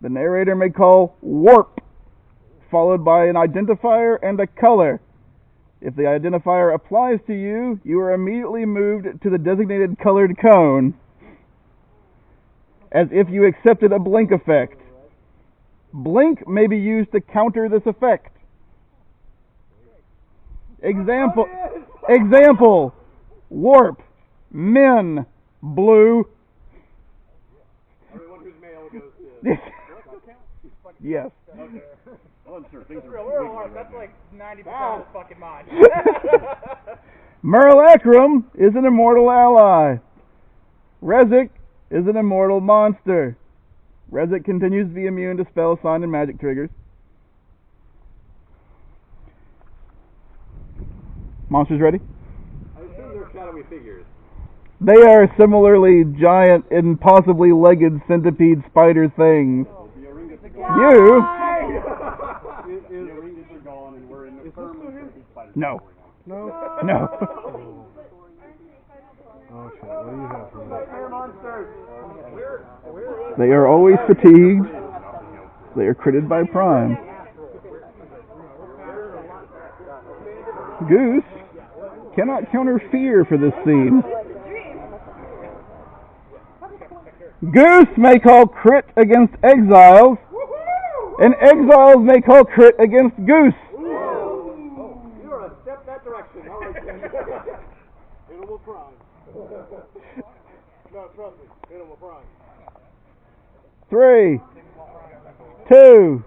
The narrator may call warp, followed by an identifier and a color. If the identifier applies to you, you are immediately moved to the designated colored cone, as if you accepted a blink effect. Blink may be used to counter this effect. Example, warp, min, blue. Everyone who's male goes to... Yes. Okay. That's like 90% of the fucking mind. Merlacrum is an immortal ally. Rezic is an immortal monster. Rezic continues to be immune to spell, sign, and magic triggers. Monsters ready? I assume they're shadowy figures. They are similarly giant and possibly legged centipede spider things. You... No. No? No. Oh shit, what do you have for me? They are always fatigued. They are critted by Prime. Goose cannot counter fear for this scene. Goose may call crit against exiles, and exiles may call crit against Goose. You're a step that direction. Animal Prime. No, trust me. Animal Prime. 3, 2,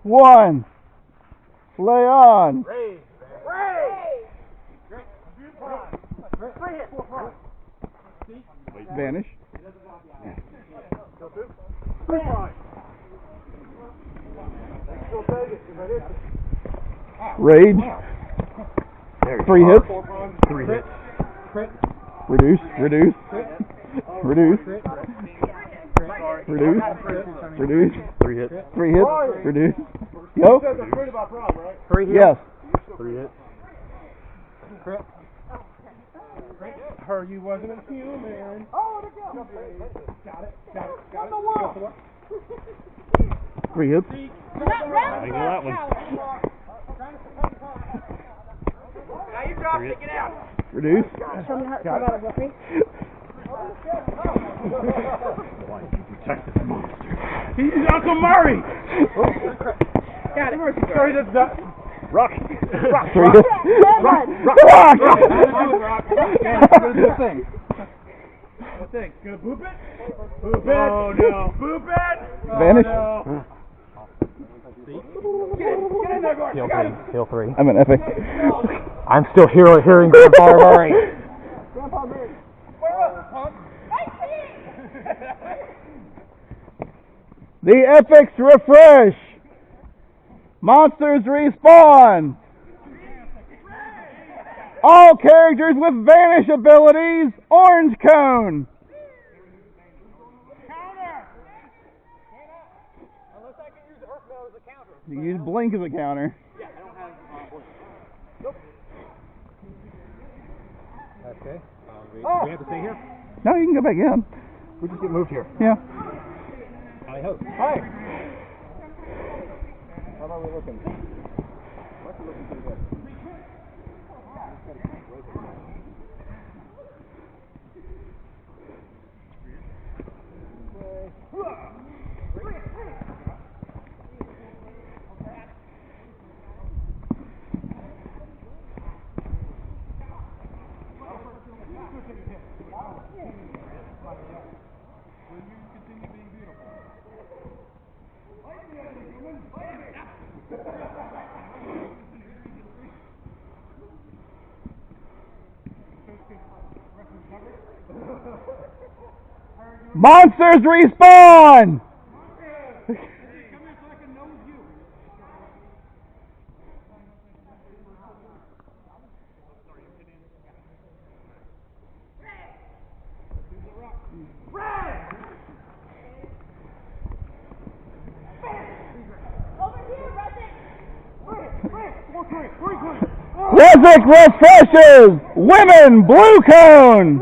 1. Play on. Raise. Vanish. Rage. 3 hits. 3 hits. Reduce. Reduce. Reduce. Reduce. Reduce. 3 hits. 3 hits. Reduce. Go. Three hits. Yes. 3 hits. Heard you wasn't a human. Got it. 3 hits. I think that one. Now you drop it, get out. Reduce. Show me how to whip me. Why did you protect this monster? He's Uncle Murray. Got it. Sorry, that's that. Rock! 3 hits. Rock! Rock! Good thing. What thing? Gonna boop it? Boop it. Oh no. Boop it. Vanish. Get in there, Gordon. Heal 3. I'm an epic. I'm still hearing Grandpa Murray. Grandpa Murray. The epics refresh. Monsters respawn. All characters with vanish abilities, orange cone. Counter. Unless I can use Earthmail as a counter. You use blink as a counter. Yeah, I don't have blink. Nope. Okay. We have to stay here? No, you can go back in. We just get moved here. Yeah. I hope. Hi. How about we looking? Monsters respawn! Rezic refreshes! Women, blue cone!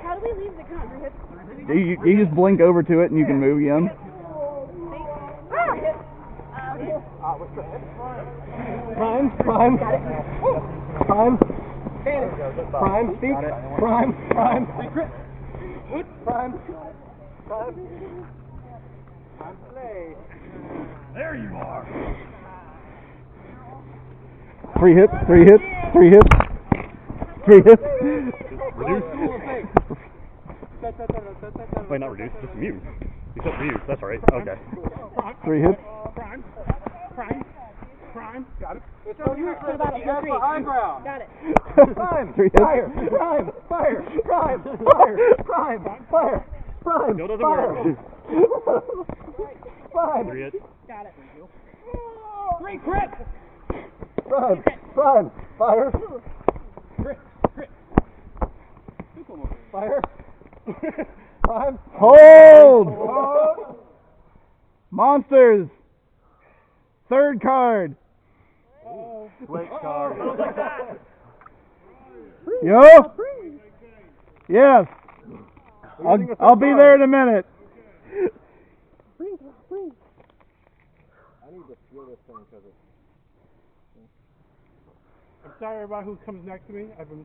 How do we leave the country? You just blink over to it and you can move again. Prime. Speak. Prime. Secret. Prime. Play. There you are. 3 hits. 3 hits. 3 hits. 3 hits. Reduce. Wait, not reduce, just mute. You said reduce, that's right. Okay. 3 hits. Prime. Got it. It's no use for that. You have High ground. Got it. Prime. 3 hits. Fire. Still doesn't work. Prime. 3 hits. Got it. 3 crit. Prime. Fire. Crit. Fire. Prime. Hold! Monsters! 3rd card. Switch card. Yo? Yes. I'll be there in a minute. I need to feel this thing because it's... I'm sorry, everybody who comes next to me. I've been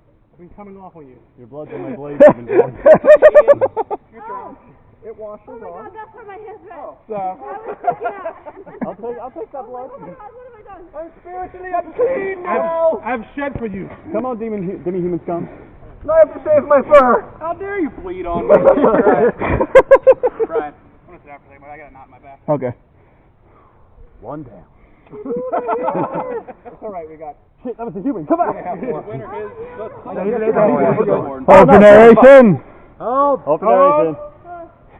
coming off on you. Your blood's in my blades. You've been doing. It washes Oh my off. god, that's where my hands went. So, I was freaking out. I'll take that blood. Oh my god, what have I done? I'm spiritually unclean now. I've shed for you. Come on, demi-human scum. I have to shave my fur. How dare you bleed on me? Right. I'm gonna sit down for a second, but I got a knot in my back. Okay. 1 down. That's alright, we got... Shit, that was a human. Come on. Winner is Hold for narration. Hold for narration.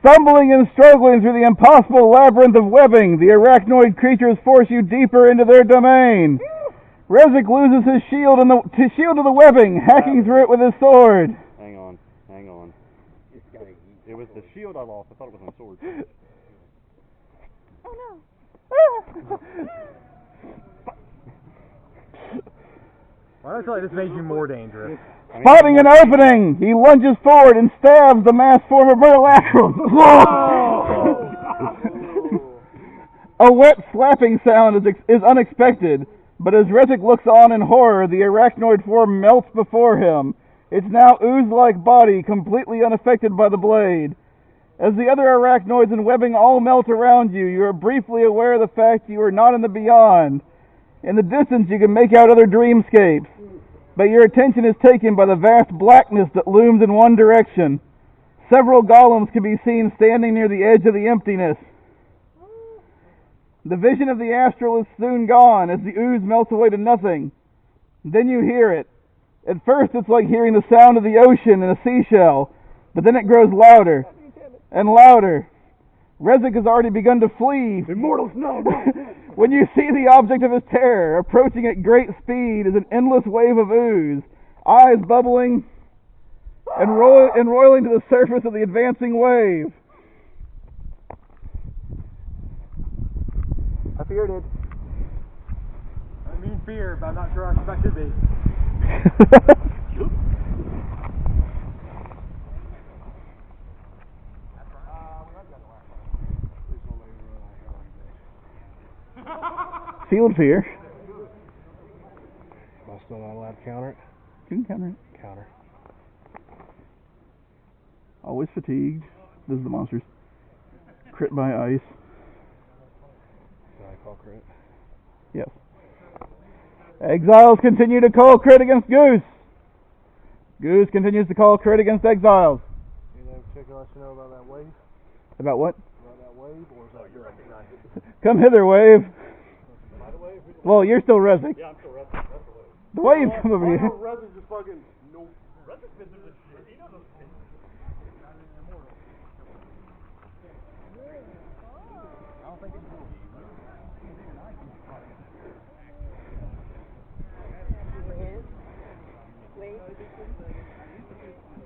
Stumbling and struggling through the impossible labyrinth of webbing, the arachnoid creatures force you deeper into their domain. Rezik loses his shield to the webbing, hacking through it with his sword. Hang on. It was the shield I lost. I thought it was my sword. Oh no. Why don't I tell you this made you more dangerous? Spotting an opening, he lunges forward and stabs the mass form of Myrtleacrum. A wet slapping sound is unexpected, but as Rezik looks on in horror, the arachnoid form melts before him, its now ooze-like body completely unaffected by the blade. As the other arachnoids and webbing all melt around you, you are briefly aware of the fact you are not in the beyond. In the distance you can make out other dreamscapes, but your attention is taken by the vast blackness that looms in one direction. Several golems can be seen standing near the edge of the emptiness. The vision of the astral is soon gone as the ooze melts away to nothing. Then you hear it. At first it's like hearing the sound of the ocean in a seashell, but then it grows louder and louder. Rezik has already begun to flee. Immortals, no. When you see the object of his terror approaching at great speed is an endless wave of ooze, eyes bubbling and roiling to the surface of the advancing wave. I feared it. I mean fear, but I'm not sure I expected it. Field fear. Am I still not allowed to counter it? You can counter it. Counter. Always fatigued. This is the monsters. Crit by ice. Did I call crit? Yes. Exiles continue to call crit against Goose. Goose continues to call crit against Exiles. Anything particular I should know about that wave? About what? About that wave, or is that your recognized? Come hither, Wave. Well, you're still Rezik. Yeah, I'm still resting. That's the way. The Wave's come over here. Rezik's just fucking. No. Rezik's been through this shit. He knows those things.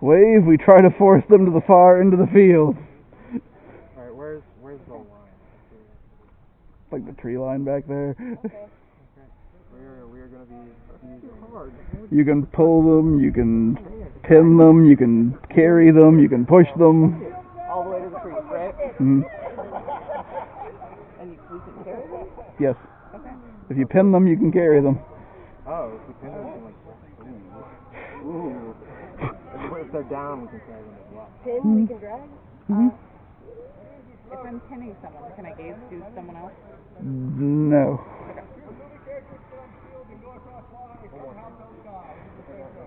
Wave, we try to force them to the far end of the field. Alright, where's the line? Like the tree line back there. We're gonna be using hard. You can pull them, you can pin them, you can carry them, you can push them. All the way to trees, right? Mm-hmm. And we can carry them? Yes. Okay. If you pin them, you can carry them. Oh, if we pin them, we can like, ooh. If they're down, we can carry them as well. Pin, we can drag. If I'm pinning someone, can I gaze to someone else? No.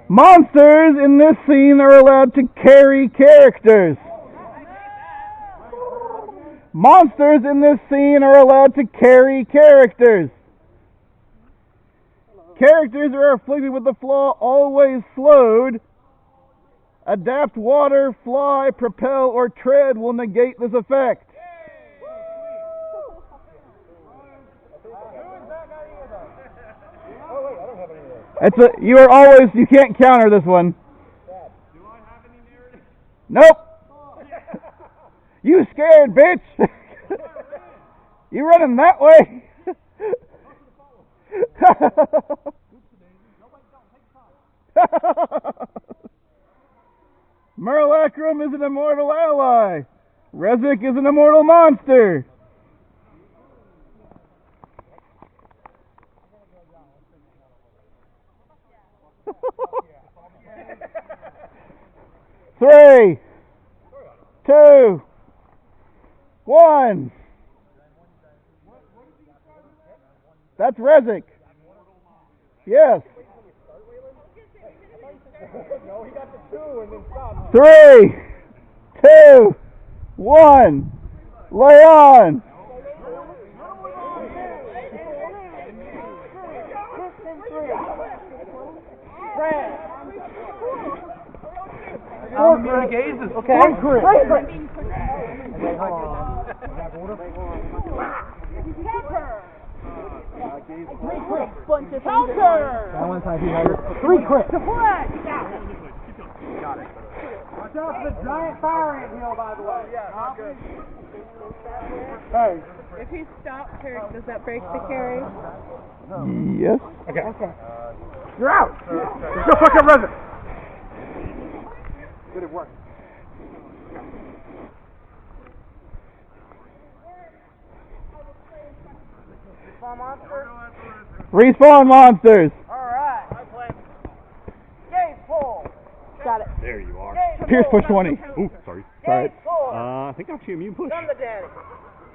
Monsters in this scene are allowed to carry characters. Monsters in this scene are allowed to carry characters. Characters who are afflicted with the flaw always slowed. Adapt water, fly, propel, or tread will negate this effect. You can't counter this one. Do I have any narrative? Nope. You scared, bitch. You running that way? Merlacrum is an immortal ally. Rezik is an immortal monster. Three, 2, 1. That's Rezik. Yes. No, he got the 2 and then stopped. 3, 2, 1. Lay on. Okay. Bunch of counter. That one time he had 3 crits. Deflect. Got it. Watch out for the giant fire ant hill, by the way. Yeah, not good. Hey. If he stops carry, does that break the carry? Yes. Okay. You're out. Let's go fuck up Resident. Good work. Respawn monsters. Alright. Game pull. Got it. There you are. Pierce push 20. Ooh, sorry. Sorry. I think that's your immune push. Come to daddy.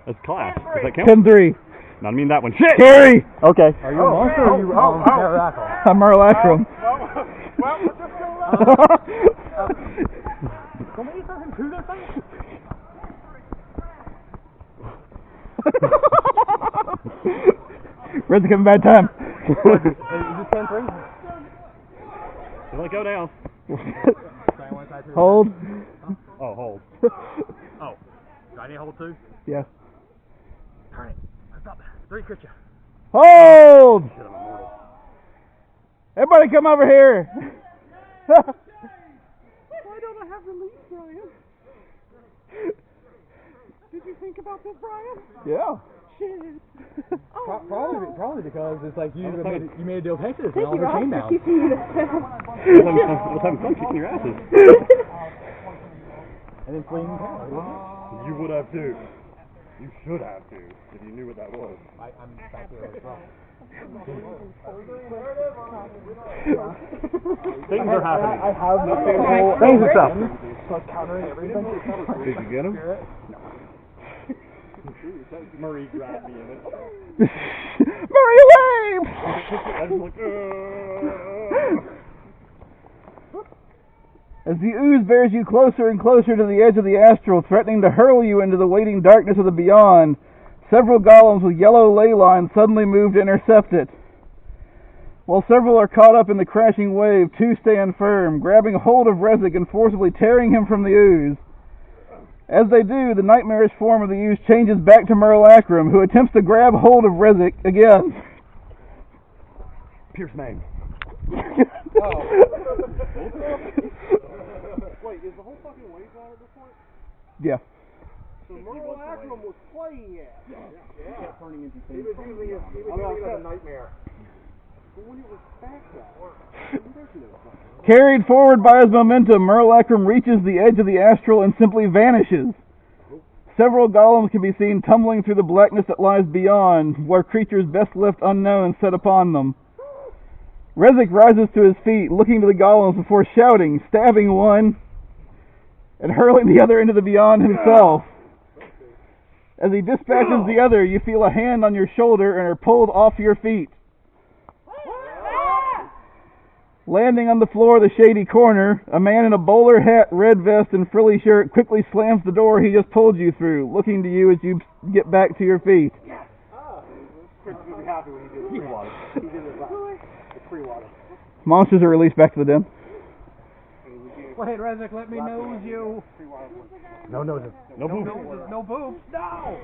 That's class. Does that count? 10-3. Not mean that one. Shit! Carry. Okay. Are you a monster or are you Dháréag? I'm Merlacrum. Well, we're just going Don't you fucking do that thing? Red's having a bad time. Is this 10-3? Don't let go down. Hold. Oh, hold. Oh. Do I need to hold 2? Yeah. Turn it. Stop. 3 crit you. Hold! Everybody come over here. Why don't I have release, Brian? Did you think about this, Brian? Yeah. Shit. Probably because it's like you made a deal with Texas and Thank all you, her Rob, chain for bound. keeping me this Let's have fun kicking your asses. And then fleeing You would have to. You should have to, if you knew what that was. I'm back here as well. Things are happening. I have the whole- things and stuff. So countering everything. Did you get him? No. Murray grabbed me in it. Murray away! I was like, As the ooze bears you closer and closer to the edge of the astral, threatening to hurl you into the waiting darkness of the beyond, several golems with yellow ley lines suddenly move to intercept it. While several are caught up in the crashing wave, 2 stand firm, grabbing hold of Rezik and forcibly tearing him from the ooze. As they do, the nightmarish form of the ooze changes back to Merlacrum, who attempts to grab hold of Rezik again. Pierce name. Wait, is the whole fucking wave on at this point? Yeah. So Merlacrum was playing it. Yeah. Turning into He was using it as a nightmare. But when it was back Carried forward by his momentum, Merlacrum reaches the edge of the astral and simply vanishes. Several golems can be seen tumbling through the blackness that lies beyond, where creatures best left unknown set upon them. Rezik rises to his feet, looking to the golems before shouting, stabbing one, and hurling the other into the beyond himself. As he dispatches the other, you feel a hand on your shoulder and are pulled off your feet. Landing on the floor of the shady corner, a man in a bowler hat, red vest, and frilly shirt quickly slams the door he just pulled you through, looking to you as you get back to your feet. Chris was happy when he did the pre-water. He did it right. The pre-water. Monsters are released back to the den. Wait, Rezik, let me nose you. No noses. No boobs. No boobs. No!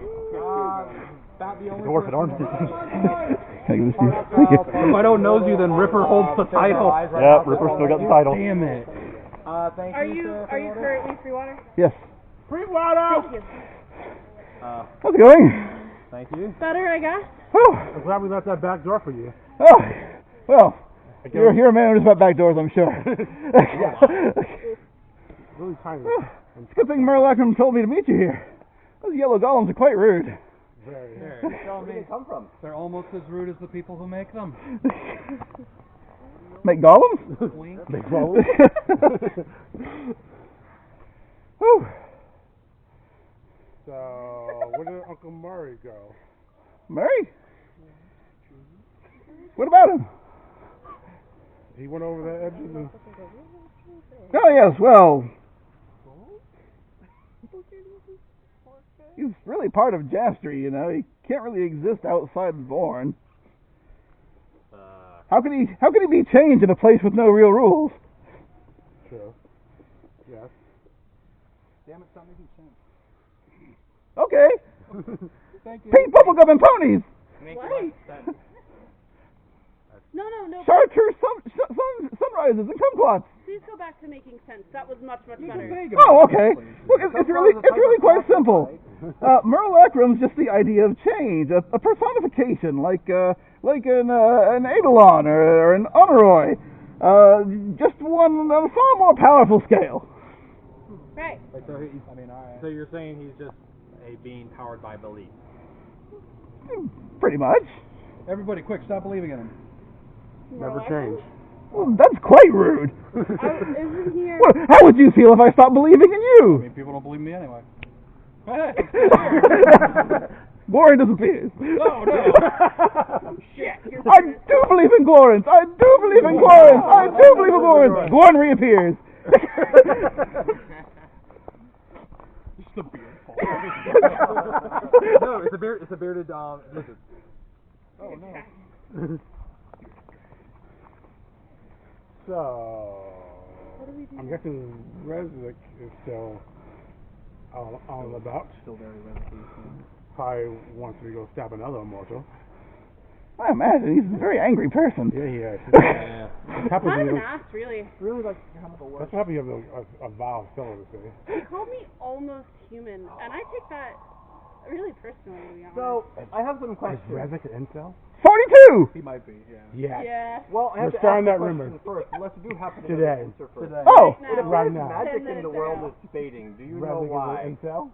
About the only Dwarf at arms. Can I give this to you? Thank you. If I don't nose you, then Ripper holds the title. Yeah, Ripper still got the title. Damn it. Thank Are you currently free water? Yes. Free water! Thank you. How's it going? Thank you. Better, I guess. Oh, I'm glad we left that back door for you. oh. Well, you're a man who knows about back doors, I'm sure. Really tiny. It's a good thing Merlachrum told me to meet you here. Those yellow golems are quite rude. Very. Where did they come from? They're almost as rude as the people who make them. Make golems? Wink. Big roll. Whew. So, where did Uncle Murray go? Murray? What about him? He went over the edges and... Oh, yes, well... He's really part of Jastry, you know. He can't really exist outside of Vorn. How can he be changed in a place with no real rules? True. Yes. Damn it, stop making sense. Okay. Thank you. Pink bubblegum and ponies. What? No. Chartreuse sunrises and kumquats. Please go back to making sense. That was much better. Oh, okay. Look, it's really quite simple. Merlachram's just the idea of change, a personification, like an Eidolon or an Honoroi, just one on a far more powerful scale. Right. So you're saying he's just a being powered by belief? Pretty much. Everybody, quick, stop believing in him. Never change. Well, that's quite rude. Isn't here... Well, how would you feel if I stopped believing in I you? mean, people don't believe me anyway. Glorin disappears. No. Shit. I do believe in Glorins. I do believe in Glorins. I do believe in Glorins. Glorin reappears. It's the beard fault. No, it's a bearded lizard. Oh, no. So, I'm guessing Rezik is still on and about. Still very resident. Probably wants to go stab another immortal. I imagine he's a very angry person. Yeah, he is. Yeah. Happy Not you an look- ass, really. Really like chemical work. That's what happens. You have a vile fellow to say. He called me almost human, and I take that really personally, to be honest. So, I have some Is questions. Rezik an incel? 42! He might be, yeah. Yeah. Yeah. Well, I have We're to starting ask that the rumor. question first, unless you do happen to Today. know the answer first. Oh! Now. It Right appears now. magic 10 in the minutes world ago. is fading. Do you know Rezik why? is an incel?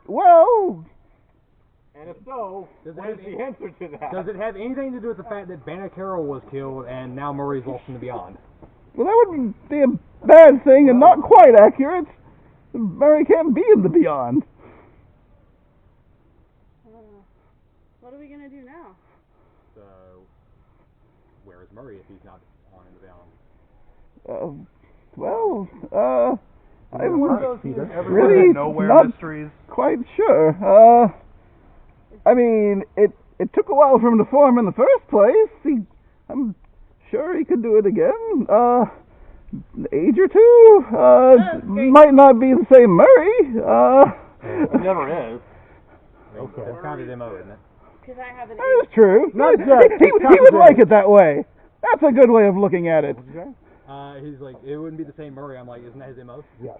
Well, And if so, Does it what is have the answer to that? Does it have anything to do with the fact that Banner Carroll was killed and now Murray's lost in the Beyond? well, that would be a bad thing and not quite accurate. Murray can't be in the Beyond. What are we gonna do now? So, where is Murray if he's not on in the Beyond? I'm one of those who really nowhere not mysteries. quite sure. I mean, it took a while for him to form in the first place. I'm sure he could do it again. An age or two. great. Might not be the same Murray. It never is. Okay. That's kind of MO, isn't it? Because I have an That is true. Not yet. He would like it that way. That's a good way of looking at it. What'd you say? He's like, it wouldn't be the same Murray. I'm like, isn't that his MO? Yes.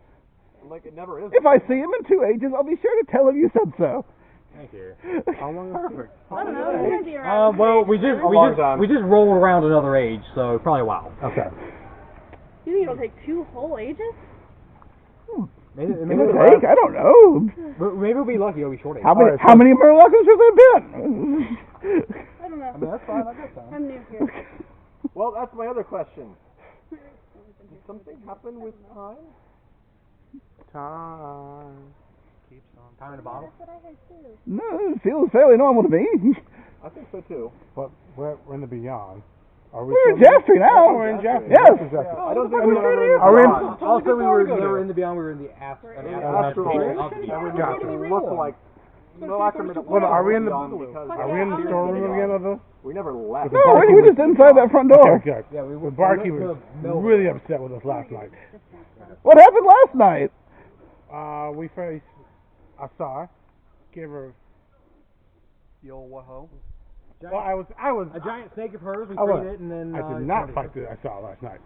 Like, it never is. If I see him in 2 ages, I'll be sure to tell him you said so. Thank you. How long is it? I don't know. It's gonna be around. Well, we just rolled around another age, so probably a while. Okay. You think it'll take 2 whole ages? Maybe Give or take? I don't know. maybe we'll be lucky. It'll be short age. How many Murlocs have there been? I don't know. I mean, that's fine. I got time. I'm new here. Well, that's my other question. Did something happen with time? Time. Keeps on. Time in a bottle. That's what I heard too. No, it feels fairly normal to me. I think so too. But we're in the beyond. Are we We're in still- Jeffrey now. Oh, we're in Jeffrey. Yes. Exactly. I don't think we're ever Are we in- Also, we were never in the beyond. We were in the astral of the Astral. beyond. It looked like. No, after made it Well, are we in the because storeroom again of the? we never left. No, we're just inside that front door. Okay, good. Yeah, we The were. barkeep was really upset with us last night. What happened last night? We faced Asar, gave her. The old what-ho. Well, I was. A giant snake of hers. We I was. freed it, and then I did not fight the Asar last night.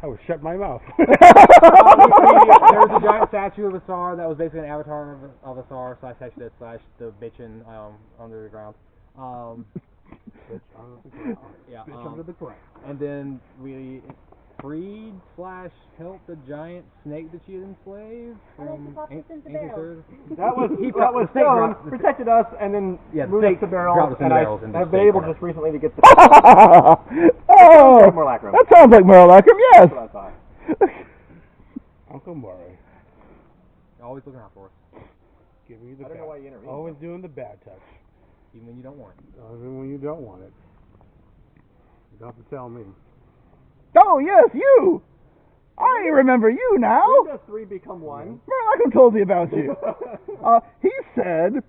I was shut my mouth. There was a giant statue of Asar that was basically an avatar of Asar / Hexadus / the bitchin' under the ground. Yeah. Bitch under the ground. And then we freed / helped the giant snake that she had enslaved from ancient Earth. That was He that was the snake Stone dropped- protected us and then Yeah, the moved us snake to barrels, dropped us in and barrels and I've the been snake able got just recently to get the. Oh, Murloc room. that sounds like Murloc, yes. That's what I thought. Uncle Murray, Always looking out for us, give me the I don't know why you intervened. Always doing the bad touch. even when you don't want it. Even when you don't want it. You don't have to tell me. Oh, yes, you. I remember you now. When does 3 become 1? Murloc told me about you. He said,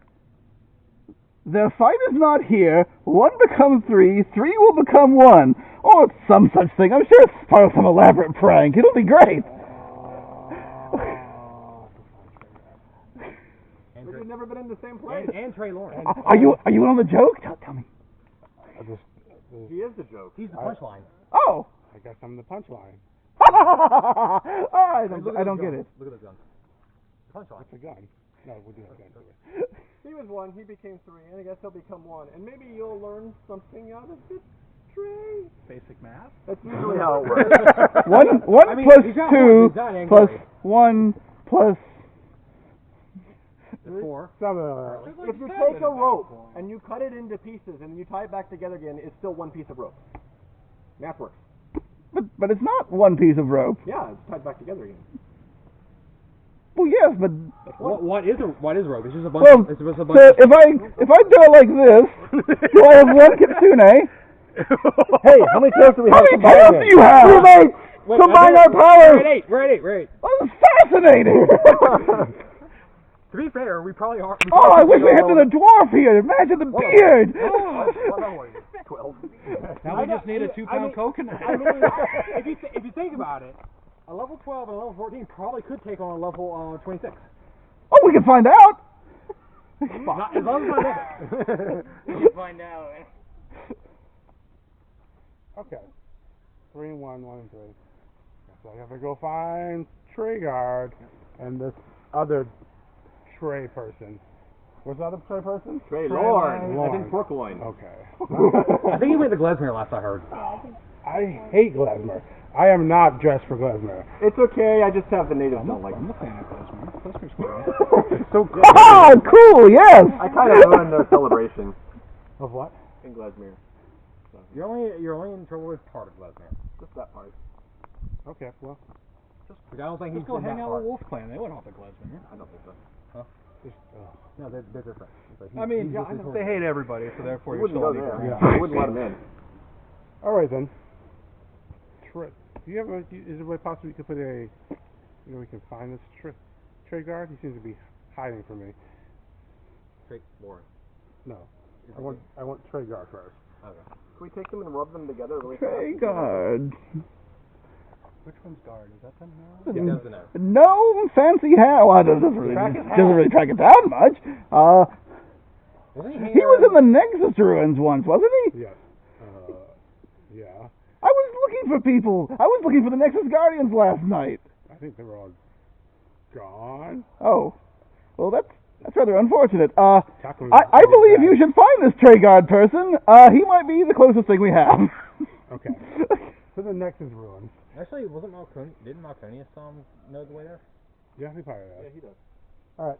the fight is not here. 1 becomes 3. 3 will become 1. Oh, it's some such thing. I'm sure it's part of some elaborate prank. It'll be great. But you've never been in the same place. And Trey Lawrence. Are you on the joke? Tell me. He is the joke. He's the punchline. Oh. I guess I'm the punchline. I don't get it. Look at those guns. Punchline. It's a gun. No, we'll do that gun to it. He was 1, he became 3, and I guess he'll become 1. And maybe you'll learn something out of it, Trey. Basic math. That's usually how it works. 1 I mean, plus he's got 2 one, he's not angry. plus 1 plus... 4. If you take a rope and you cut it into pieces and you tie it back together again, it's still 1 piece of rope. Math works. But it's not 1 piece of rope. Yeah, it's tied back together again. Well, yes, but... What is rope? It's just a bunch. Well, It's just a so bunch. if I do it like this, do I have 1 kitsune? Hey, how many tails do we How have? many tails do you have? Roommates! Combine our powers! We're at 8. That was fascinating! To be fair, we probably are. Oh, I wish we had the dwarf here. Imagine the beard. 12. Now we just need a 2-pound coconut. I mean, if you think about it, a level 12 and a level 14 probably could take on a level 26. Oh, we can find out. Not, as long as I know. We'll find out. Okay. 3 and 1, 1 and 3. So I have to go find Treyguard and this other Trey person. What's the other Trey person? Trey Lorne. I think Porkloin. Okay. I think you went to Glesmere last I heard. I hate Glesmer. I am not dressed for Glesmer. It's okay, I just have the natives don't like I'm a fan of Klezmer. Klezmer's cool. It's so cool. Oh, cool, yes. I kind of ruined their celebration Of what? in Glesmere. You're only in trouble with part of Glesmere. Just that part. Okay, well. I don't think he's Just go in hang that out part. with Wolf Clan. They went off at Klezmer. I don't think so. No, they're different. But I mean, he's just they hate everybody, so therefore You you're wouldn't still go there. illegal. Yeah. I wouldn't let him in. All right then. Do you have a? Is there a way possible you could put a? We can find this Treyguard? He seems to be hiding from me. Straight Lawrence. No. I want Treyguard first. Okay. Can we take them and rub them together really Treyguard. Which one's guard? Is that them now? Yeah, that's the note. No fancy hat. Well, it doesn't really track it down much. Wasn't He was in the Nexus ruins once, wasn't he? Yes. Yeah. I was looking for people. I was looking for the Nexus Guardians last night. I think they were all gone. Oh, well, that's rather unfortunate. Tackling I believe you should find this Treyguard person. He might be the closest thing we have. Okay. To the Nexus ruins. Actually, didn't Malconius know the way there? Jeffrey probably Yeah, does. he does. Alright.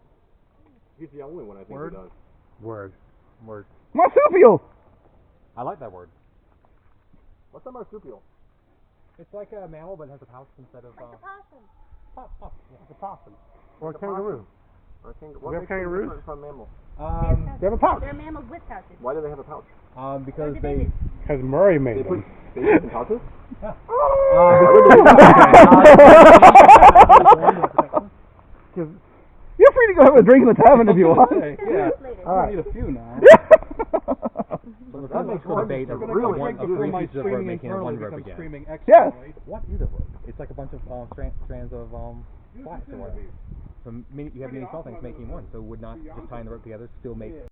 He's the only one I think Word? who does. Word. Word. Marsupial! I like that word. What's a marsupial? It's like a mammal, but it has a pouch instead of. Like a possum. It's a possum. Or a kangaroo. Or a kangaroo. We What have makes them kangaroos? different from mammals? They have a pouch. They're mammals with pouches. Why do they have a pouch? Because Or they. babies. Because Murray They made put them. babies in pouches? You're free to go have a drink in the tavern if you want. Yeah. Later. Alright. Need a few now. That makes for one debate of really one good. of three my pieces of rope screaming making internally one rope becomes again. screaming Yes. externally. What is a rope? It's like a bunch of strands of flax or whatever. So you have many small things making one, so would not just tying the rope together still make